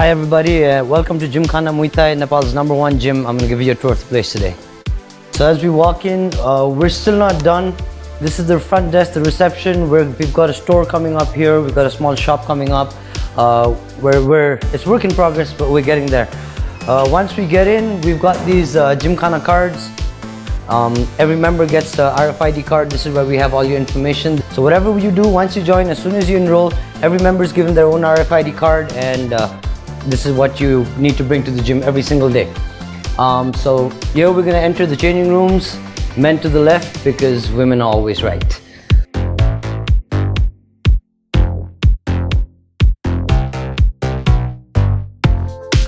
Hi everybody, welcome to Gym Khana Muay Thai, Nepal's #1 gym. I'm going to give you a tour of the place today. So as we walk in, we're still not done. This is the front desk, the reception. We've got a store coming up here. We've got a small shop coming up. It's work in progress, but we're getting there. Once we get in, we've got these Gym Khana cards. Every member gets a RFID card. This is where we have all your information. So whatever you do, once you join, as soon as you enroll, every member is given their own RFID card, and this is what you need to bring to the gym every single day. So here we're going to enter the changing rooms, men to the left because women are always right.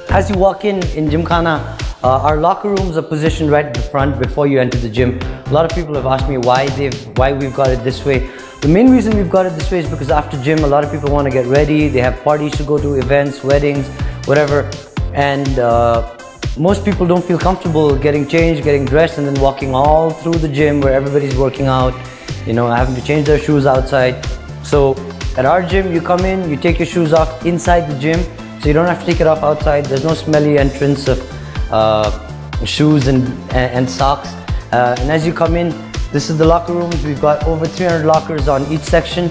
As you walk in Gym Khana, our locker rooms are positioned right at the front before you enter the gym. A lot of people have asked me why we've got it this way. The main reason we've got it this way is because after gym, a lot of people want to get ready. They have parties to go to, events, weddings, whatever. And most people don't feel comfortable getting changed, getting dressed, and then walking all through the gym where everybody's working out, you know, having to change their shoes outside. So at our gym, you come in, you take your shoes off inside the gym, so you don't have to take it off outside. There's no smelly entrance of shoes and socks. And as you come in, this is the locker rooms. We've got over 300 lockers on each section,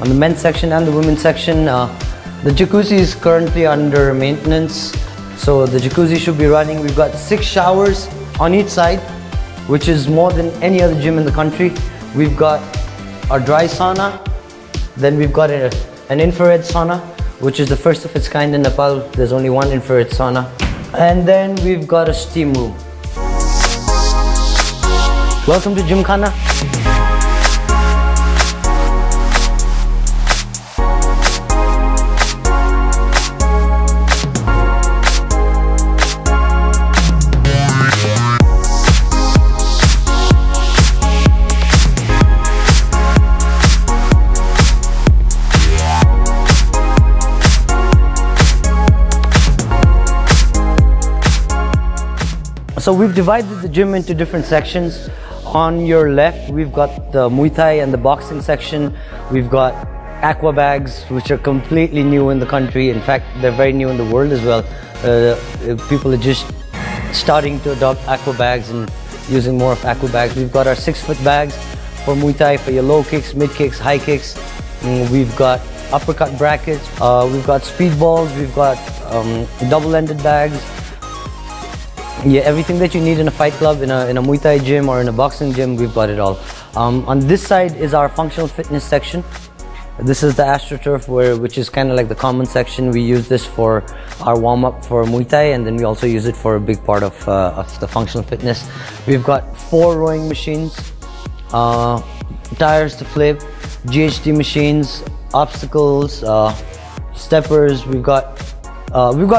on the men's section and the women's section. The jacuzzi is currently under maintenance, so the jacuzzi should be running. We've got 6 showers on each side, which is more than any other gym in the country. We've got our dry sauna, then we've got an infrared sauna, which is the first of its kind in Nepal. There's only one infrared sauna. And then we've got a steam room. Welcome to Gym Khana. So we've divided the gym into different sections. On your left, we've got the Muay Thai and the boxing section. We've got aqua bags, which are completely new in the country. In fact, they're very new in the world as well. People are just starting to adopt aqua bags and using more of aqua bags. We've got our 6-foot bags for Muay Thai, for your low kicks, mid kicks, high kicks. We've got uppercut brackets. We've got speed balls. We've got double-ended bags. Yeah, everything that you need in a fight club, in a Muay Thai gym or in a boxing gym, we've got it all. On this side is our functional fitness section. This is the AstroTurf, which is kind of like the common section. We use this for our warm-up for Muay Thai, and then we also use it for a big part of the functional fitness. We've got 4 rowing machines, tires to flip, GHD machines, obstacles, steppers. We've got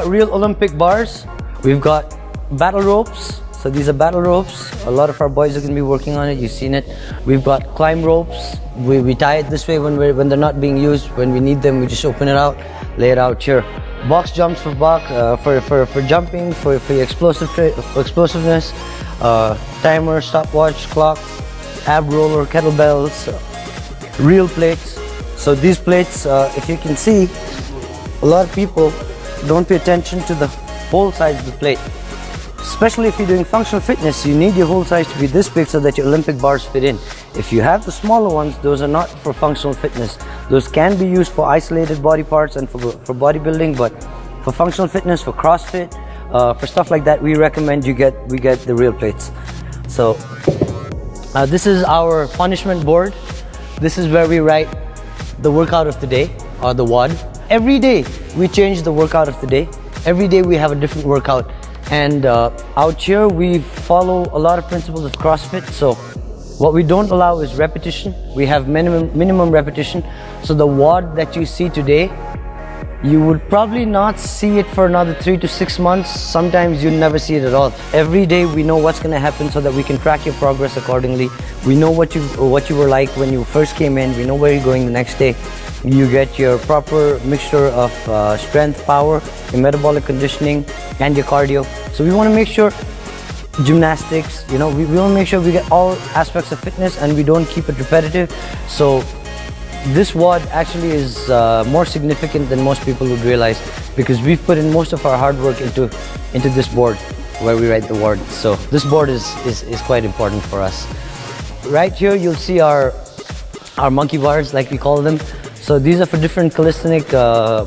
real Olympic bars. We've got battle ropes. So these are battle ropes. A lot of our boys are going to be working on it. You've seen it. We've got climb ropes. We tie it this way when they're not being used. When we need them, we just open it out, lay it out here. Box jumps for jumping, for your explosiveness. Timer, stopwatch, clock, ab roller, kettlebells, reel plates. So these plates, if you can see, a lot of people don't pay attention to the whole size of the plate. Especially if you're doing functional fitness, you need your whole size to be this big so that your Olympic bars fit in. If you have the smaller ones, those are not for functional fitness. Those can be used for isolated body parts and for bodybuilding, but for functional fitness, for CrossFit, for stuff like that, we recommend we get the real plates. So this is our punishment board. This is where we write the workout of the day, or the WOD. Every day we change the workout of the day. Every day we have a different workout. And out here we follow a lot of principles of CrossFit. So what we don't allow is repetition. We have minimum repetition. So the WOD that you see today, you would probably not see it for another 3 to 6 months. Sometimes you'll never see it at all. Every day we know what's going to happen so that we can track your progress accordingly. We know what you were like when you first came in. We know where you're going the next day. You get your proper mixture of strength, power, your metabolic conditioning, and your cardio. So we want to make sure gymnastics, you know, we want to make sure we get all aspects of fitness and we don't keep it repetitive. So this WOD actually is more significant than most people would realize, because we've put in most of our hard work into this board where we write the words. So this board is quite important for us. Right here you'll see our monkey bars, like we call them. So these are for different calisthenic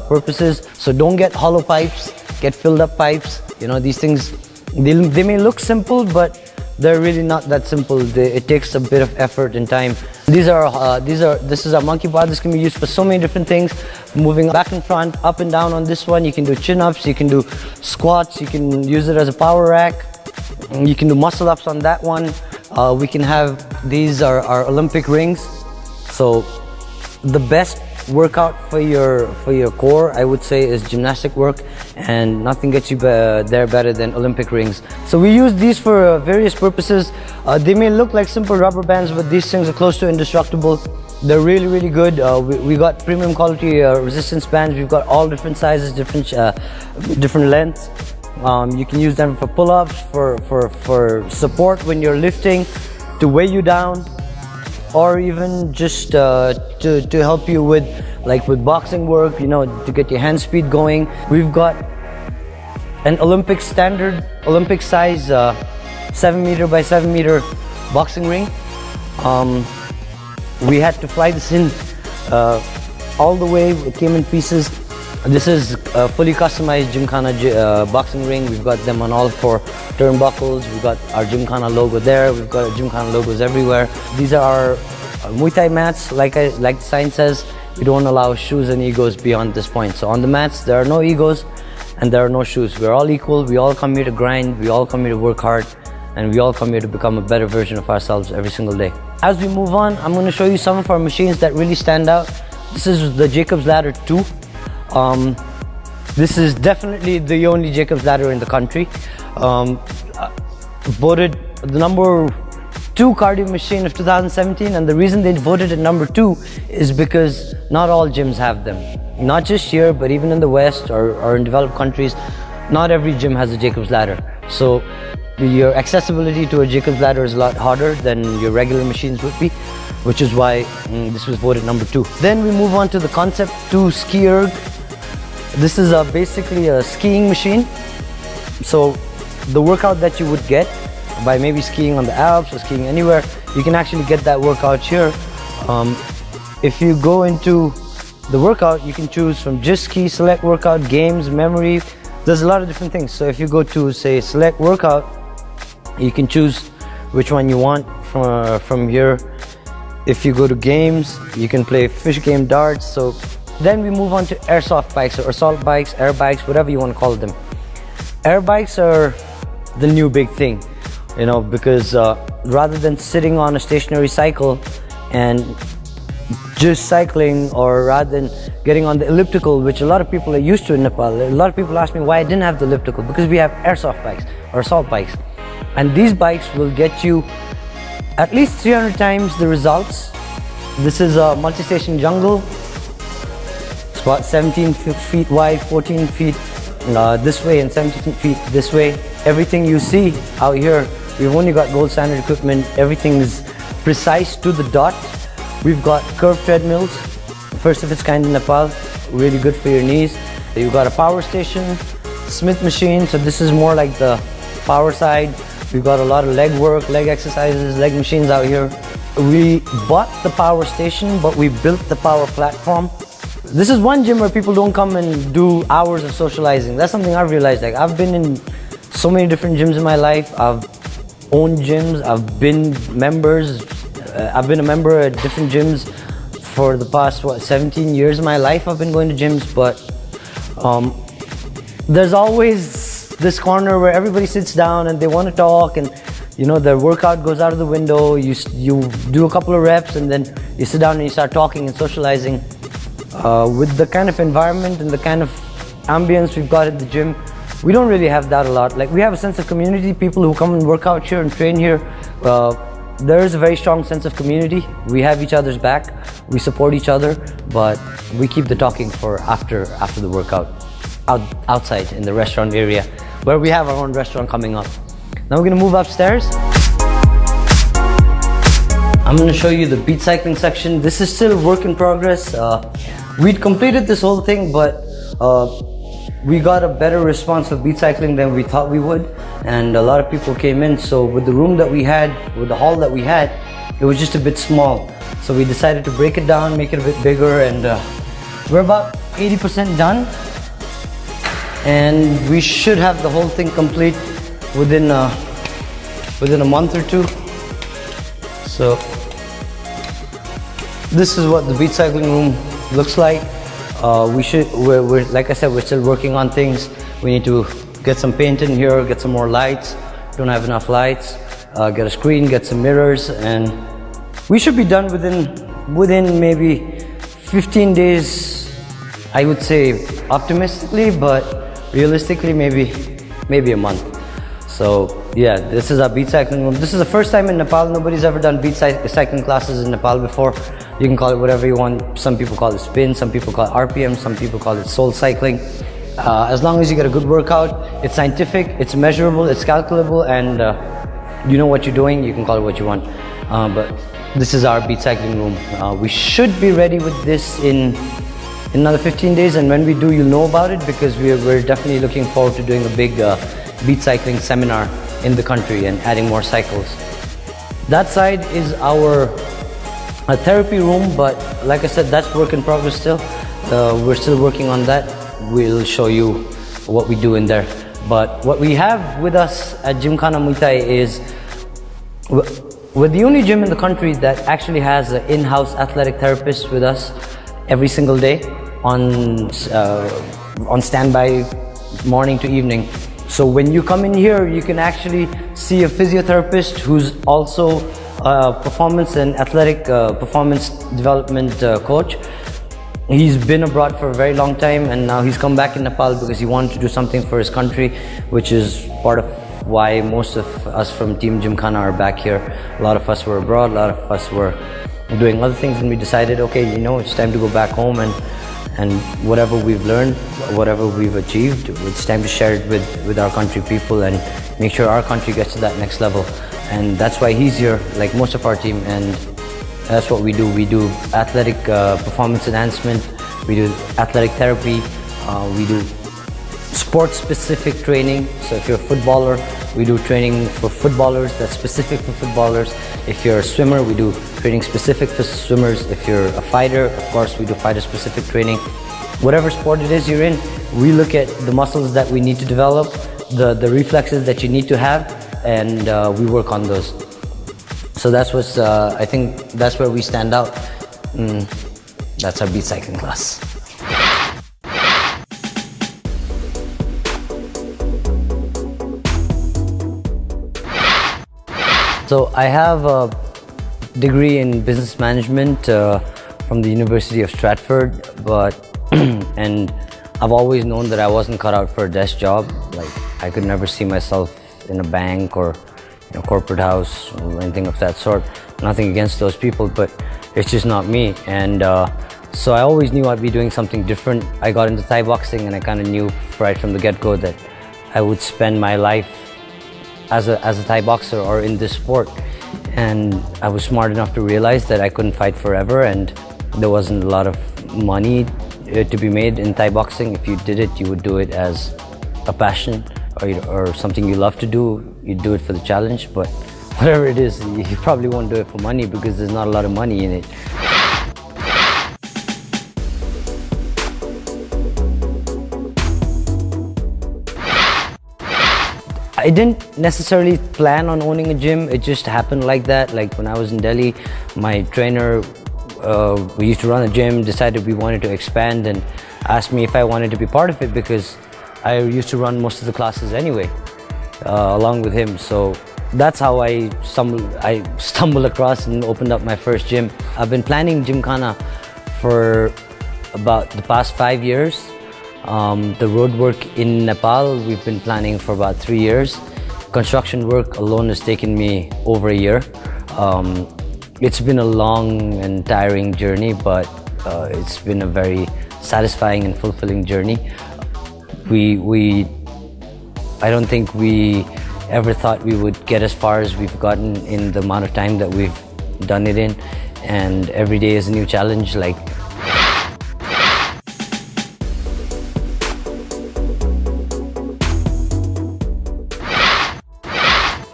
purposes. So don't get hollow pipes, get filled up pipes. You know, these things, they may look simple, but they're really not that simple. It takes a bit of effort and time. This is our monkey bar. This can be used for so many different things. Moving back and front, up and down on this one. You can do chin-ups, you can do squats, you can use it as a power rack. You can do muscle-ups on that one. We can have, these are our Olympic rings. So the best workout for your core, I would say, is gymnastic work, and nothing gets you there better than Olympic rings. So we use these for various purposes. They may look like simple rubber bands, but these things are close to indestructible. They're really, really good. We got premium quality resistance bands. We've got all different sizes, different lengths. You can use them for pull-ups, for support when you're lifting, to weigh you down, or even just to help you with boxing work, you know, to get your hand speed going. We've got an Olympic standard, Olympic size 7 meter by 7 meter boxing ring. We had to fly this in all the way. It came in pieces. This is a fully customized Khana boxing ring. We've got them on all 4 turnbuckles. We've got our Khana logo there. We've got our Khana logos everywhere. These are our Muay Thai mats. Like the sign says, we don't allow shoes and egos beyond this point. So on the mats, there are no egos and there are no shoes. We're all equal. We all come here to grind. We all come here to work hard. And we all come here to become a better version of ourselves every single day. As we move on, I'm going to show you some of our machines that really stand out. This is the Jacob's Ladder 2. This is definitely the only Jacob's Ladder in the country. Voted the number 2 cardio machine of 2017, and the reason they voted it number 2 is because not all gyms have them. Not just here, but even in the West or in developed countries, not every gym has a Jacob's Ladder. So your accessibility to a Jacob's Ladder is a lot harder than your regular machines would be, which is why this was voted number 2. Then we move on to the Concept 2 Ski Erg. This is basically a skiing machine. So the workout that you would get by maybe skiing on the Alps or skiing anywhere, you can actually get that workout here. If you go into the workout, you can choose from just ski, select workout, games, memory. There's a lot of different things. So if you go to, say, select workout, you can choose which one you want from here. If you go to games, you can play fish game, darts. So then we move on to airsoft bikes or assault bikes, air bikes, whatever you want to call them. Air bikes are the new big thing, you know, because rather than sitting on a stationary cycle and just cycling, or rather than getting on the elliptical, which a lot of people are used to in Nepal. A lot of people ask me why I didn't have the elliptical, because we have airsoft bikes or assault bikes. And these bikes will get you at least 300 times the results. This is a multi-station jungle. It's about 17 feet wide, 14 feet this way and 17 feet this way. Everything you see out here, we've only got gold standard equipment. Everything is precise to the dot. We've got curved treadmills, first of its kind in Nepal, really good for your knees. You've got a power station, Smith machine, so this is more like the power side. We've got a lot of leg work, leg exercises, leg machines out here. We bought the power station, but we built the power platform. This is one gym where people don't come and do hours of socializing. That's something I've realized. Like, I've been in so many different gyms in my life. I've owned gyms, I've been members. I've been a member at different gyms for the past, 17 years of my life. I've been going to gyms, but there's always this corner where everybody sits down and they want to talk, and you know, their workout goes out of the window. You do a couple of reps and then you sit down and you start talking and socializing. With the kind of environment and the kind of ambience we've got at the gym, we don't really have that a lot. Like, we have a sense of community. People who come and work out here and train here, there is a very strong sense of community. We have each other's back, we support each other, but we keep the talking for after the workout, outside in the restaurant area, where we have our own restaurant coming up. Now we're gonna move upstairs. I'm gonna show you the beat cycling section. This is still work in progress. We'd completed this whole thing, but we got a better response of beat cycling than we thought we would, and a lot of people came in. So with the room that we had, with the hall that we had, it was just a bit small. So we decided to break it down, make it a bit bigger, and we're about 80% done. And we should have the whole thing complete within a month or two. So this is what the beat cycling room looks like. We're like I said, we're still working on things. We need to get some paint in here, get some more lights. Don't have enough lights. Get a screen, get some mirrors, and we should be done within maybe 15 days. I would say optimistically, but realistically maybe a month. So yeah, this is our beat cycling room. This is the first time in Nepal. Nobody's ever done beat cycling classes in Nepal before. You can call it whatever you want. Some people call it spin, some people call it RPM, some people call it soul cycling. As long as you get a good workout, it's scientific, it's measurable, it's calculable, and you know what you're doing, you can call it what you want. But this is our beat cycling room. We should be ready with this in another 15 days, and when we do, you'll know about it, because we're definitely looking forward to doing a big beat cycling seminar in the country and adding more cycles. That side is our therapy room, but like I said, that's work in progress still. We're still working on that. We'll show you what we do in there. But what we have with us at Gym Khana Muay Thai is we're the only gym in the country that actually has an in-house athletic therapist with us every single day on standby, morning to evening. So when you come in here, you can actually see a physiotherapist who's also a performance and athletic performance development coach. He's been abroad for a very long time, and now he's come back in Nepal because he wanted to do something for his country, which is part of why most of us from Team Gym Khana are back here. A lot of us were abroad, a lot of us were doing other things, and we decided, okay, you know, it's time to go back home and whatever we've learned, whatever we've achieved, it's time to share it with our country people and make sure our country gets to that next level. And that's why he's here, like most of our team, and that's what we do. We do athletic performance enhancement, we do athletic therapy, we do sport-specific training. So if you're a footballer, we do training for footballers that's specific for footballers. If you're a swimmer, we do training specific for swimmers. If you're a fighter, of course, we do fighter-specific training. Whatever sport it is you're in, we look at the muscles that we need to develop, the reflexes that you need to have, and we work on those. So that's what's, I think that's where we stand out. That's our beat cycling class. So I have a degree in business management from the University of Stratford, but and I've always known that I wasn't cut out for a desk job. Like, I could never see myself in a bank or in a corporate house or anything of that sort. Nothing against those people, but it's just not me. And so I always knew I'd be doing something different. I got into Thai boxing, and I kind of knew right from the get-go that I would spend my life as a Thai boxer or in this sport. And I was smart enough to realize that I couldn't fight forever, and there wasn't a lot of money to be made in Thai boxing. If you did it, you would do it as a passion or something you love to do. You'd do it for the challenge, but whatever it is, you probably won't do it for money because there's not a lot of money in it. I didn't necessarily plan on owning a gym. It just happened like that. Like when I was in Delhi, my trainer, we used to run a gym, decided we wanted to expand, and asked me if I wanted to be part of it because I used to run most of the classes anyway, along with him. So that's how I stumbled across and opened up my first gym. I've been planning Gym Khana for about the past 5 years. The road work in Nepal, we've been planning for about 3 years. Construction work alone has taken me over a year. It's been a long and tiring journey, but it's been a very satisfying and fulfilling journey. I don't think we ever thought we would get as far as we've gotten in the amount of time that we've done it in, and every day is a new challenge. Like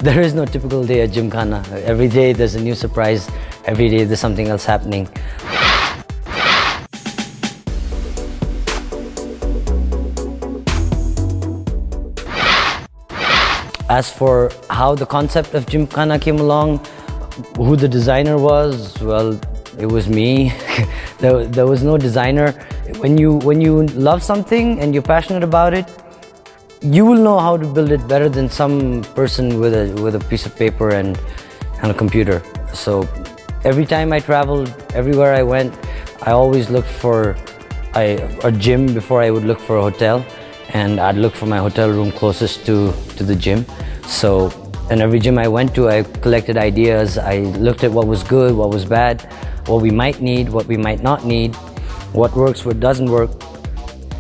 There is no typical day at Khana. Every day there's a new surprise. Every day there's something else happening. As for how the concept of Khana came along, who the designer was, well, it was me. There was no designer. When you love something and you're passionate about it, you will know how to build it better than some person with a piece of paper and a computer. So every time I traveled, everywhere I went, I always looked for a gym before I would look for a hotel, and I'd look for my hotel room closest to the gym. So in every gym I went to, I collected ideas. I looked at what was good, what was bad, what we might need, what we might not need, what works, what doesn't work,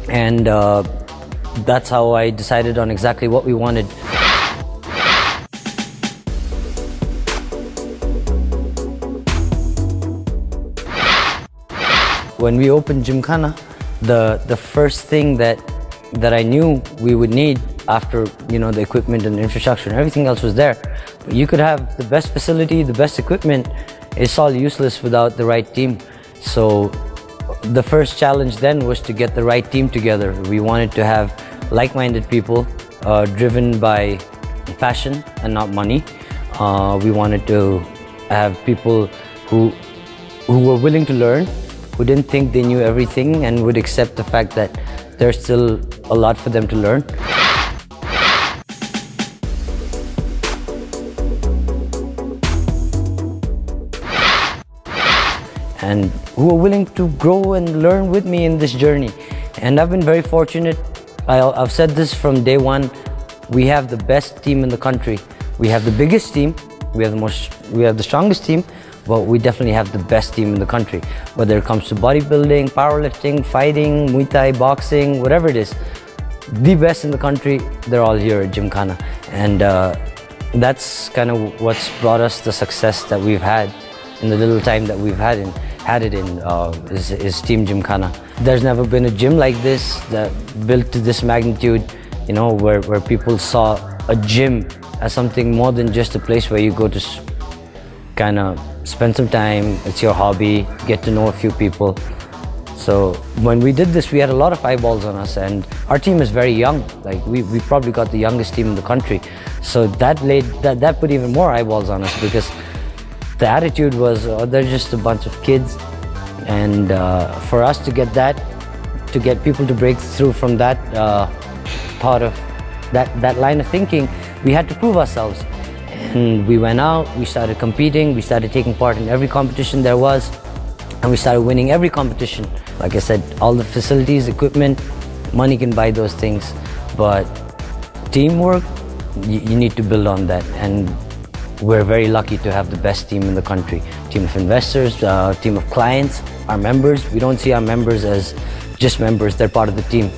and that's how I decided on exactly what we wanted. When we opened Khana, the first thing that I knew we would need, after the equipment and the infrastructure and everything else was there, but you could have the best facility, the best equipment, it's all useless without the right team. So the first challenge then was to get the right team together. We wanted to have like-minded people, driven by passion and not money. We wanted to have people who were willing to learn, who didn't think they knew everything and would accept the fact that there's still a lot for them to learn. And who are willing to grow and learn with me in this journey. And I've been very fortunate. I've said this from day one. We have the best team in the country. We have the biggest team. We have the strongest team, but we definitely have the best team in the country. Whether it comes to bodybuilding, powerlifting, fighting, Muay Thai, boxing, whatever it is, the best in the country, they're all here at Khana. And that's kind of what's brought us the success that we've had in the little time that we've had it in is Team Khana. There's never been a gym like this that built to this magnitude, where people saw a gym as something more than just a place where you go to kind of spend some time. It's your hobby, get to know a few people. So when we did this, we had a lot of eyeballs on us, and our team is very young. Like we probably got the youngest team in the country. So that put even more eyeballs on us, because the attitude was, they're just a bunch of kids. And for us to get people to break through from that thought of that line of thinking, we had to prove ourselves. And we went out, we started competing, we started taking part in every competition there was, and we started winning every competition. Like I said, all the facilities, equipment, money can buy those things, but teamwork, you need to build on that. And we're very lucky to have the best team in the country. Team of investors, team of clients, our members. We don't see our members as just members, they're part of the team.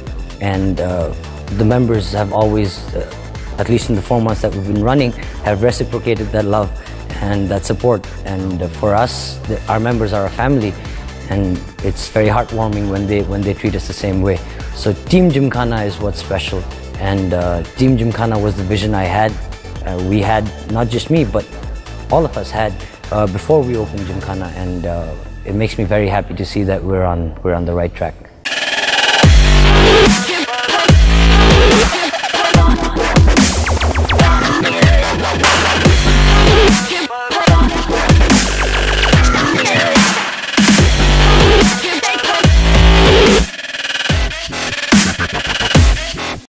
And the members have always, at least in the 4 months that we've been running, have reciprocated that love and that support. And for us, our members are a family, and it's very heartwarming when they treat us the same way. So Team Khana is what's special, and Team Khana was the vision I had. We had, not just me, but all of us had before we opened Khana, and it makes me very happy to see that we're on the right track.